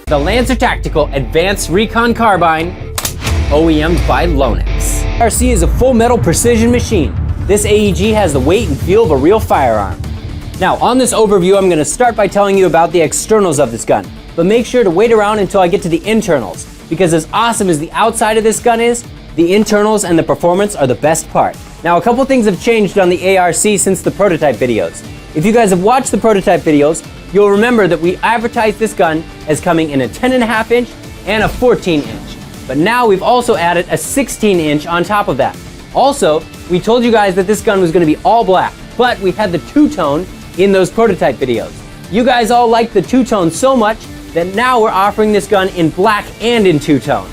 The Lancer Tactical Advanced Recon Carbine, OEM'd by Lonex. ARC is a full metal precision machine. This AEG has the weight and feel of a real firearm. Now, on this overview, I'm going to start by telling you about the externals of this gun, but make sure to wait around until I get to the internals, because as awesome as the outside of this gun is, the internals and the performance are the best part. Now, a couple things have changed on the ARC since the prototype videos. If you guys have watched the prototype videos, you'll remember that we advertised this gun as coming in a 10.5 inch and a 14 inch. But now we've also added a 16 inch on top of that. Also, we told you guys that this gun was going to be all black, but we had the two-tone in those prototype videos. You guys all liked the two-tone so much that now we're offering this gun in black and in two-tone.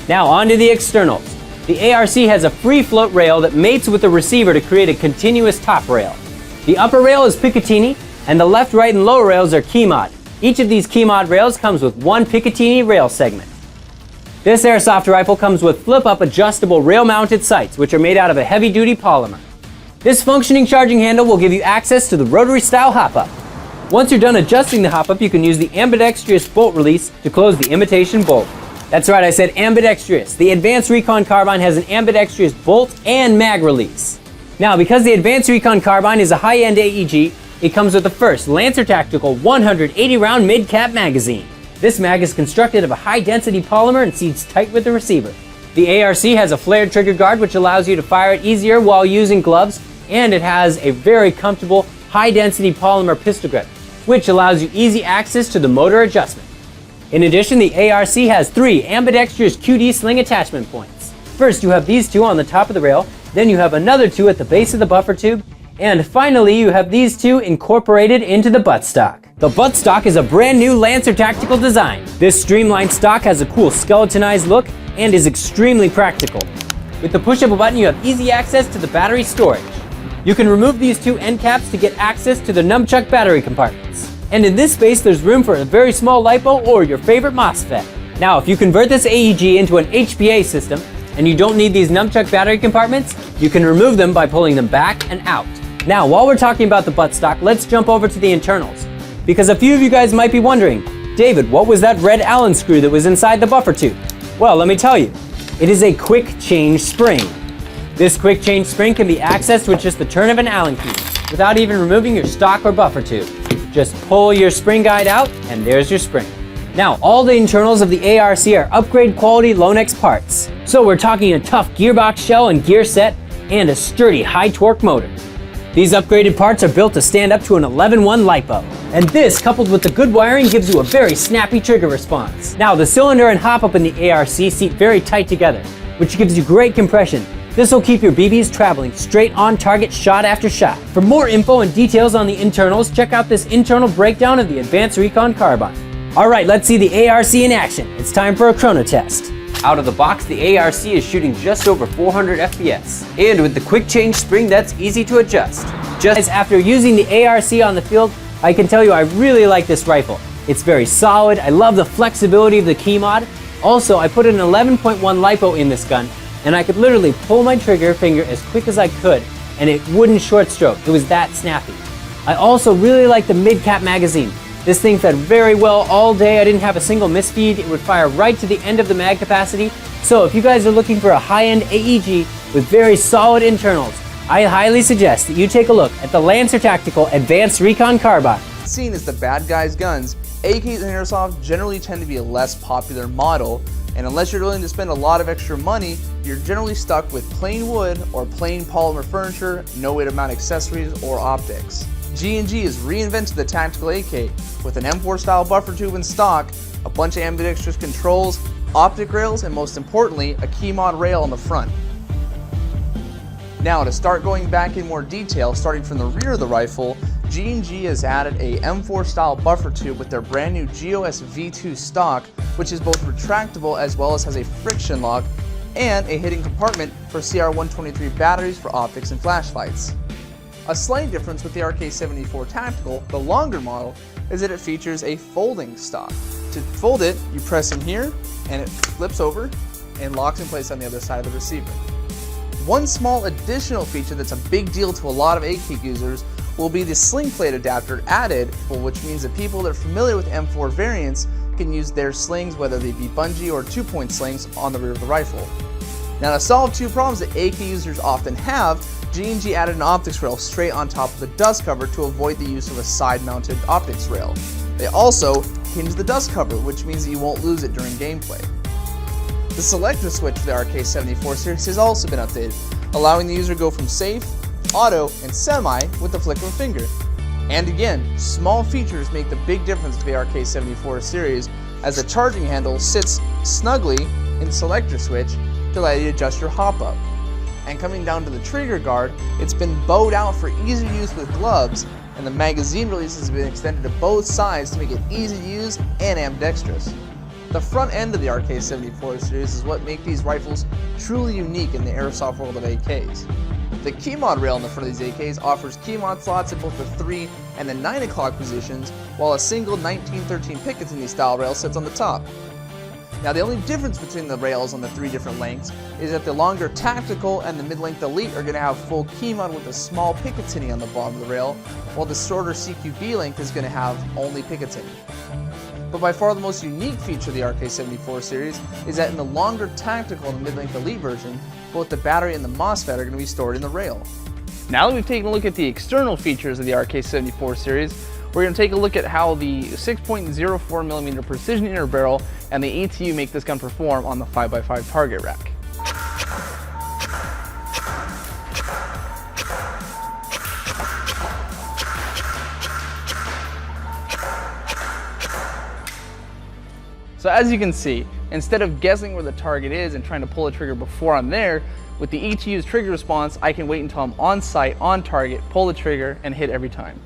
Now on to the externals. The ARC has a free float rail that mates with the receiver to create a continuous top rail. The upper rail is Picatinny, and the left, right, and lower rails are Keymod. Each of these Keymod rails comes with one Picatinny rail segment. This airsoft rifle comes with flip-up adjustable rail-mounted sights, which are made out of a heavy-duty polymer. This functioning charging handle will give you access to the rotary-style hop-up. Once you're done adjusting the hop-up, you can use the ambidextrous bolt release to close the imitation bolt. That's right, I said ambidextrous. The Advanced Recon Carbine has an ambidextrous bolt and mag release. Now, because the Advanced Recon Carbine is a high-end AEG, it comes with the first Lancer Tactical 180-round mid-cap magazine. This mag is constructed of a high-density polymer and seats tight with the receiver. The ARC has a flared trigger guard which allows you to fire it easier while using gloves, and it has a very comfortable high-density polymer pistol grip, which allows you easy access to the motor adjustment. In addition, the ARC has 3 ambidextrous QD sling attachment points. First, you have these 2 on the top of the rail, then you have another 2 at the base of the buffer tube, and finally, you have these 2 incorporated into the buttstock. The buttstock is a brand new Lancer Tactical design. This streamlined stock has a cool skeletonized look and is extremely practical. With the push of a button, you have easy access to the battery storage. You can remove these 2 end caps to get access to the nunchuck battery compartments. And in this space, there's room for a very small LiPo or your favorite MOSFET. Now, if you convert this AEG into an HPA system, and you don't need these nunchuck battery compartments, you can remove them by pulling them back and out. Now, while we're talking about the buttstock, let's jump over to the internals. Because a few of you guys might be wondering, David, what was that red Allen screw that was inside the buffer tube? Well, let me tell you, it is a quick change spring. This quick change spring can be accessed with just the turn of an Allen key, without even removing your stock or buffer tube. Just pull your spring guide out, and there's your spring. Now, all the internals of the ARC are upgrade quality Lonex parts. So we're talking a tough gearbox shell and gear set, and a sturdy high torque motor. These upgraded parts are built to stand up to an 11-1 LiPo. And this, coupled with the good wiring, gives you a very snappy trigger response. Now, the cylinder and hop-up in the ARC seat very tight together, which gives you great compression. This will keep your BBs traveling straight on target shot after shot. For more info and details on the internals, check out this internal breakdown of the Advanced Recon Carbine. Alright, let's see the ARC in action. It's time for a chrono test. Out of the box, the ARC is shooting just over 400 FPS. And with the quick change spring, that's easy to adjust. Just after using the ARC on the field, I can tell you I really like this rifle. It's very solid. I love the flexibility of the Keymod. Also, I put an 11.1 LiPo in this gun, and I could literally pull my trigger finger as quick as I could, and it wouldn't short stroke. It was that snappy. I also really like the mid-cap magazine. This thing fed very well all day. I didn't have a single misfeed. It would fire right to the end of the mag capacity. So if you guys are looking for a high-end AEG with very solid internals, I highly suggest that you take a look at the Lancer Tactical Advanced Recon Carbine. Seen as the bad guys' guns, AKs and Airsoft generally tend to be a less popular model, and unless you're willing to spend a lot of extra money, you're generally stuck with plain wood or plain polymer furniture, no way to mount accessories or optics. G&G has reinvented the tactical AK with an M4 style buffer tube in stock, a bunch of ambidextrous controls, optic rails, and most importantly, a Keymod rail on the front. Now, to start going back in more detail, starting from the rear of the rifle, G&G has added a M4 style buffer tube with their brand new GOS V2 stock, which is both retractable as well as has a friction lock, and a hidden compartment for CR123 batteries for optics and flashlights. A slight difference with the RK74 Tactical, the longer model, is that it features a folding stock. To fold it, you press in here, and it flips over and locks in place on the other side of the receiver. One small additional feature that's a big deal to a lot of AK users will be the sling plate adapter added, which means that people that are familiar with M4 variants can use their slings, whether they be bungee or 2-point slings, on the rear of the rifle. Now, to solve two problems that AK users often have, G&G added an optics rail straight on top of the dust cover to avoid the use of a side-mounted optics rail. They also hinge the dust cover, which means that you won't lose it during gameplay. The selector switch for the RK74 series has also been updated, allowing the user to go from safe, auto, and semi with the flick of a finger. And again, small features make the big difference for the RK74 series, as the charging handle sits snugly in the selector switch to allow you to adjust your hop up. And coming down to the trigger guard, it's been bowed out for easy use with gloves, and the magazine release has been extended to both sides to make it easy to use and ambidextrous. The front end of the RK74 series is what makes these rifles truly unique in the airsoft world of AKs. The key mod rail in the front of these AKs offers key mod slots in both the 3 and the 9 o'clock positions, while a single 1913 Picatinny style rail sits on the top. Now, the only difference between the rails on the 3 different lengths is that the longer Tactical and the mid-length Elite are going to have full key mod with a small Picatinny on the bottom of the rail, while the shorter CQB length is going to have only Picatinny. But by far the most unique feature of the RK74 series is that in the longer Tactical and the mid-length Elite version, both the battery and the MOSFET are going to be stored in the rail. Now that we've taken a look at the external features of the RK74 series, we're going to take a look at how the 6.04mm precision inner barrel and the ETU make this gun perform on the 5x5 target rack. So as you can see, instead of guessing where the target is and trying to pull the trigger before I'm there, with the ETU's trigger response, I can wait until I'm on site, on target, pull the trigger, and hit every time.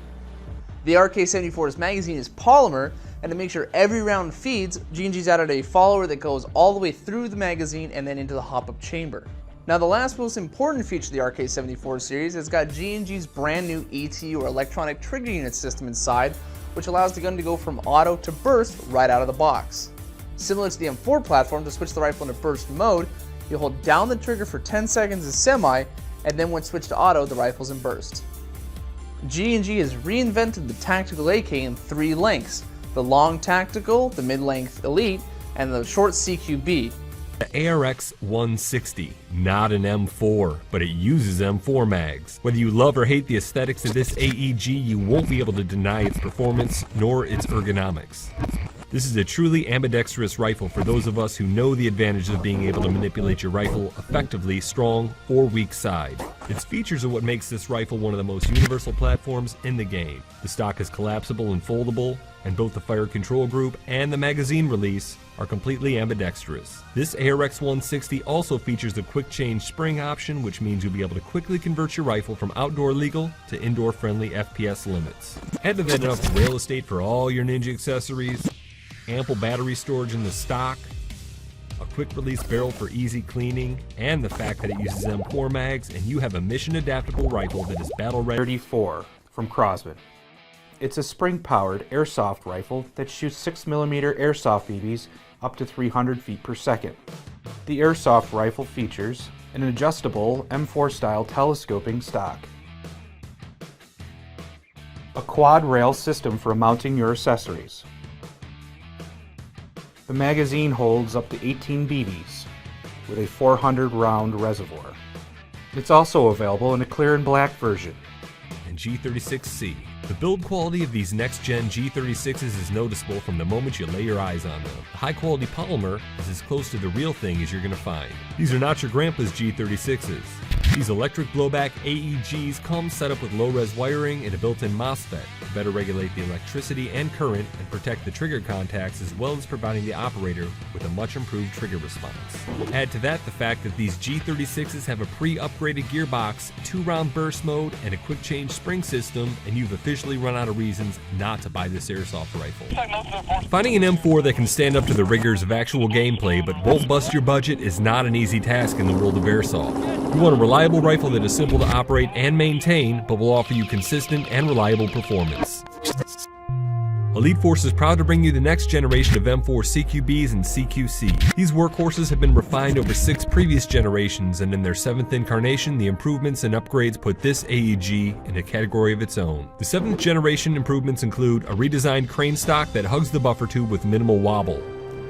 The RK74's magazine is polymer, and to make sure every round feeds, G&G's added a follower that goes all the way through the magazine and then into the hop-up chamber. Now, the last most important feature of the RK74 series has got G&G's brand new ETU, or electronic trigger unit system, inside, which allows the gun to go from auto to burst right out of the box. Similar to the M4 platform, to switch the rifle into burst mode, you hold down the trigger for 10 seconds as semi, and then when switched to auto, the rifle's in burst. G&G has reinvented the Tactical AK in 3 lengths: the long Tactical, the mid-length Elite, and the short CQB. The ARX 160, not an M4, but it uses M4 mags. Whether you love or hate the aesthetics of this AEG, you won't be able to deny its performance nor its ergonomics. This is a truly ambidextrous rifle for those of us who know the advantages of being able to manipulate your rifle effectively, strong or weak side. Its features are what makes this rifle one of the most universal platforms in the game. The stock is collapsible and foldable, and both the fire control group and the magazine release are completely ambidextrous. This ARX 160 also features the quick change spring option, which means you'll be able to quickly convert your rifle from outdoor legal to indoor friendly FPS limits. Add to that enough rail estate for all your Ninja accessories, ample battery storage in the stock, a quick release barrel for easy cleaning, and the fact that it uses M4 mags, and you have a mission adaptable rifle that is battle ready. 34 from Crosman. It's a spring-powered airsoft rifle that shoots 6mm airsoft BBs up to 300 feet per second. The airsoft rifle features an adjustable M4 style telescoping stock, a quad rail system for mounting your accessories. The magazine holds up to 18 BBs with a 400 round reservoir. It's also available in a clear and black version. And G36C. The build quality of these next-gen G36s is noticeable from the moment you lay your eyes on them. The high-quality polymer is as close to the real thing as you're going to find. These are not your grandpa's G36s. These electric blowback AEGs come set up with low-res wiring and a built-in MOSFET to better regulate the electricity and current and protect the trigger contacts, as well as providing the operator with a much improved trigger response. Add to that the fact that these G36s have a pre-upgraded gearbox, 2-round burst mode, and a quick change spring system, and you've officially run out of reasons not to buy this airsoft rifle. Finding an M4 that can stand up to the rigors of actual gameplay but won't bust your budget is not an easy task in the world of airsoft. You want a reliable rifle that is simple to operate and maintain, but will offer you consistent and reliable performance. Elite Force is proud to bring you the next generation of M4 CQBs and CQC. These workhorses have been refined over 6 previous generations, and in their 7th incarnation, the improvements and upgrades put this AEG in a category of its own. The 7th generation improvements include a redesigned crane stock that hugs the buffer tube with minimal wobble.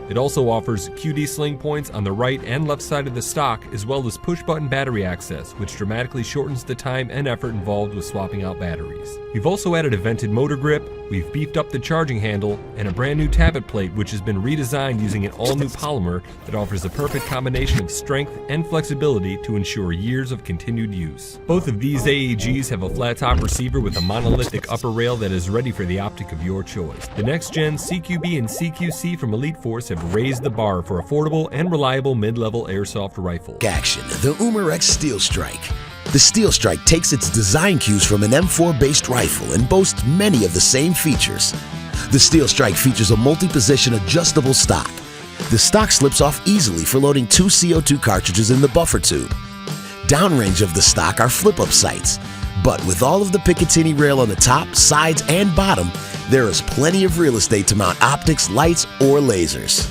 It also offers QD sling points on the right and left side of the stock, as well as push-button battery access, which dramatically shortens the time and effort involved with swapping out batteries. We've also added a vented motor grip, we've beefed up the charging handle, and a brand new tappet plate which has been redesigned using an all-new polymer that offers a perfect combination of strength and flexibility to ensure years of continued use. Both of these AEGs have a flat-top receiver with a monolithic upper rail that is ready for the optic of your choice. The next-gen CQB and CQC from Elite Force have raised the bar for affordable and reliable mid-level airsoft rifle. Action, the Umarex Steel Strike. The Steel Strike takes its design cues from an M4-based rifle and boasts many of the same features. The Steel Strike features a multi-position adjustable stock. The stock slips off easily for loading 2 CO2 cartridges in the buffer tube. Downrange of the stock are flip-up sights, but with all of the Picatinny rail on the top, sides, and bottom, there is plenty of real estate to mount optics, lights, or lasers.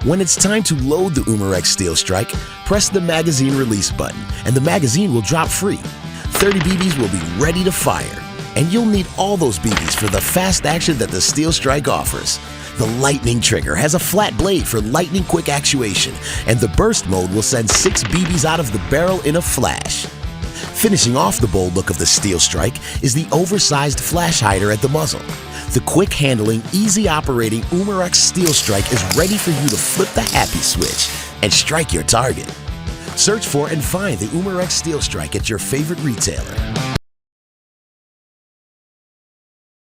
When it's time to load the Umarex Steel Strike, press the magazine release button and the magazine will drop free. 30 BBs will be ready to fire, and you'll need all those BBs for the fast action that the Steel Strike offers. The Lightning Trigger has a flat blade for lightning quick actuation, and the Burst mode will send 6 BBs out of the barrel in a flash. Finishing off the bold look of the Steel Strike is the oversized flash hider at the muzzle. The quick handling, easy operating Umarex Steel Strike is ready for you to flip the happy switch and strike your target. Search for and find the Umarex Steel Strike at your favorite retailer.